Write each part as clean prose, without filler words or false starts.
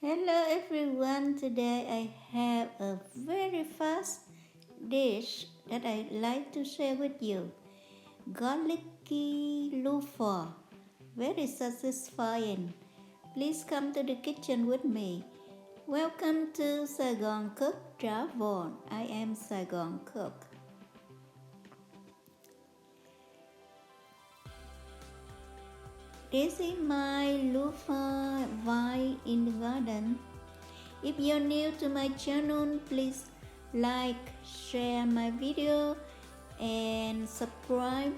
Hello everyone, today I have a very fast dish that I'd like to share with you. Garlicky loofah, very satisfying. Please come to the kitchen with me. Welcome to Saigon Cook Travel. I am Saigon Cook. This is my loofah vine in the garden. If you're new to my channel, please like, share my video and subscribe.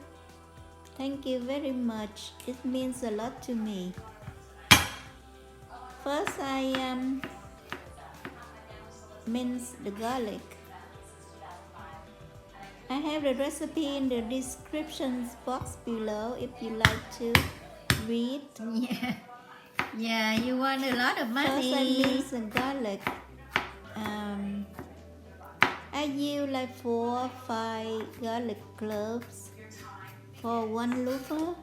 Thank you very much. It means a lot to me. First I mince the garlic. I have the recipe in the description box below if you like to read. Yeah, you want a lot of money. First I mince the garlic. I use like 4 or 5 garlic cloves for one loofah.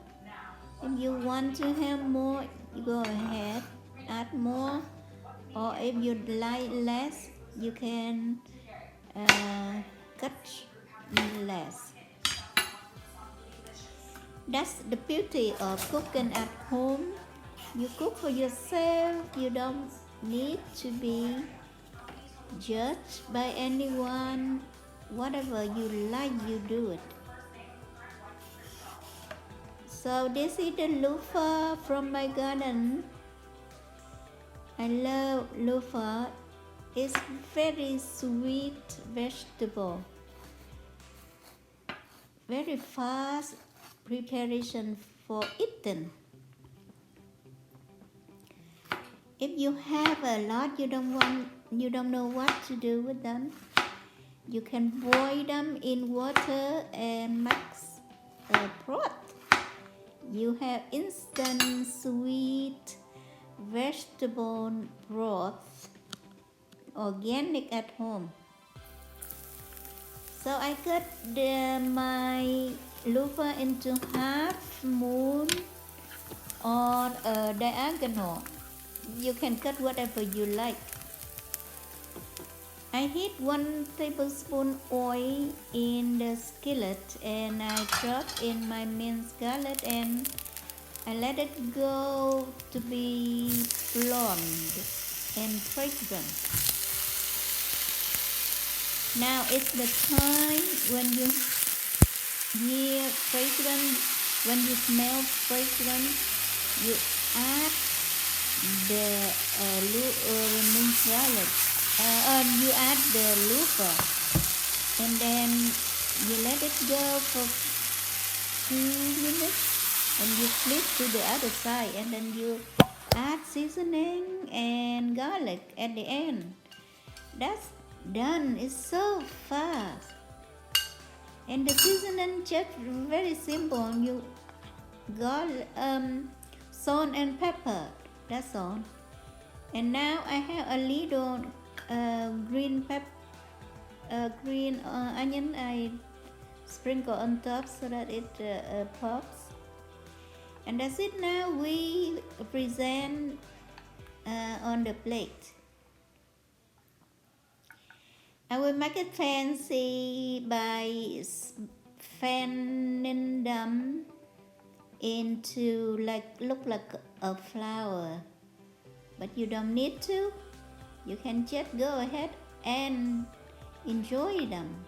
If you want to have more, you go ahead, add more. Or if you like less, you can cut less. That's the beauty of cooking at home. You cook for yourself. You don't need to be judged by anyone. Whatever you like, you do it. So this is the loofah from my garden. I love loofah. It's very sweet vegetable. Very fast preparation for eating. If you have a lot, you don't know what to do with them, you can boil them in water and mix a broth. You have instant sweet vegetable broth, organic at home. So I cut my loofah into half moon or a diagonal. You can cut whatever you like. I heat 1 tablespoon oil in the skillet and I drop in my minced garlic and I let it go to be blonde and fragrant. Now it's the time when you hear fragrant, when you smell fragrant, you add the minced garlic. You add the loofah and then you let it go for 2 minutes and you flip to the other side and then you add seasoning and garlic at the end. That's done. It's so fast. And the seasoning just very simple. You salt and pepper. That's all. And now I have a little green onion. I sprinkle on top so that it pops. And that's it. Now we present on the plate. I will make it fancy by fanning them into look like a flower, but you don't need to. You can just go ahead and enjoy them.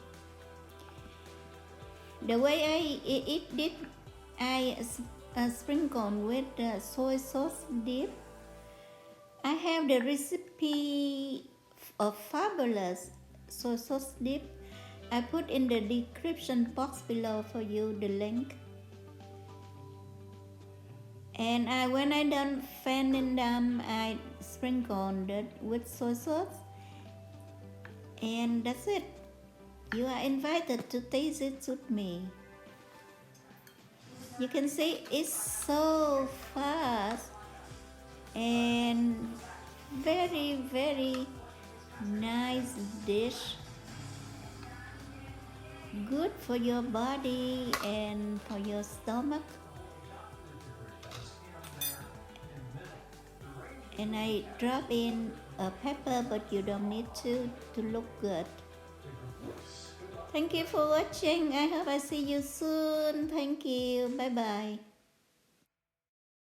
The way I eat it, I sprinkle with soy sauce dip. I have the recipe of fabulous soy sauce dip. I put in the description box below for you the link. And when I done fanning them, I sprinkled it with soy sauce. And that's it. You are invited to taste it with me. You can see it's so fast and very, very nice dish. Good for your body and for your stomach. And I drop in a pepper, but you don't need to look good. Thank you for watching. I hope I see you soon. Thank you. Bye bye.